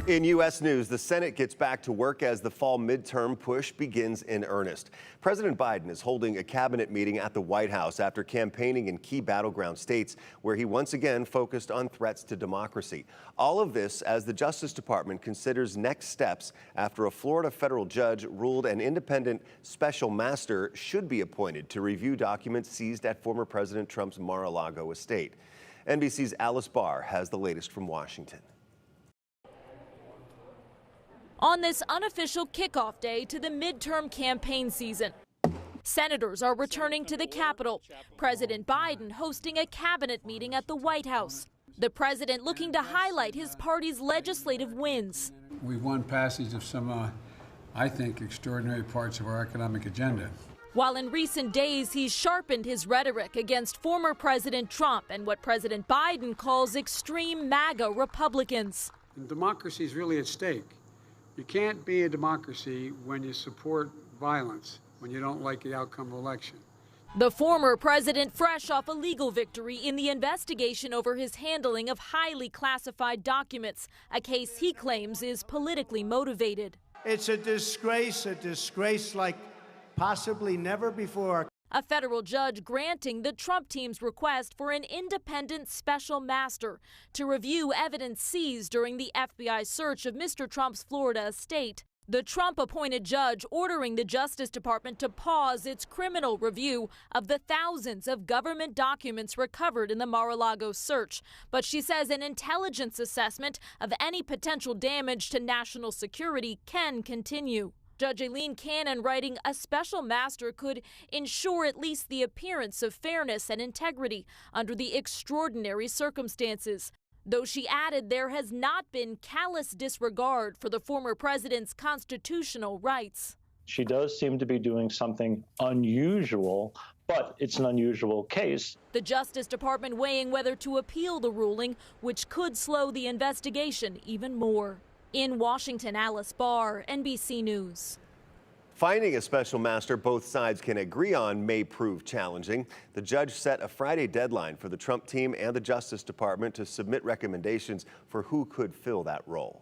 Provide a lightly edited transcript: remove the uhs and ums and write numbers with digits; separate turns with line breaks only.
In U.S. news, the Senate gets back to work as the fall midterm push begins in earnest. President Biden is holding a cabinet meeting at the White House after campaigning in key battleground states where he once again focused on threats to democracy. All of this as the Justice Department considers next steps after a Florida federal judge ruled an independent special master should be appointed to review documents seized at former President Trump's Mar-a-Lago estate. NBC's Alice Barr has the latest from Washington.
On this unofficial kickoff day to the midterm campaign season, senators are returning to the Capitol. President Biden hosting a cabinet meeting at the White House. The president looking to highlight his party's legislative wins.
We won passage of some, I think, extraordinary parts of our economic agenda.
While in recent days he's sharpened his rhetoric against former President Trump and what President Biden calls extreme MAGA Republicans.
And democracy is really at stake. You can't be a democracy when you support violence, when you don't like the outcome of election.
The former president fresh off a legal victory in the investigation over his handling of highly classified documents, a case he claims is politically motivated.
It's a disgrace like possibly never before.
A federal judge granting the Trump team's request for an independent special master to review evidence seized during the FBI search of Mr. Trump's Florida estate. The Trump-appointed judge ordering the Justice Department to pause its criminal review of the thousands of government documents recovered in the Mar-a-Lago search. But she says an intelligence assessment of any potential damage to national security can continue. Judge Aileen Cannon writing a special master could ensure at least the appearance of fairness and integrity under the extraordinary circumstances. Though she added there has not been callous disregard for the former president's constitutional rights.
She does seem to be doing something unusual, but it's an unusual case.
The Justice Department weighing whether to appeal the ruling, which could slow the investigation even more. In Washington, Alice Barr, NBC News.
Finding a special master both sides can agree on may prove challenging. The judge set a Friday deadline for the Trump team and the Justice Department to submit recommendations for who could fill that role.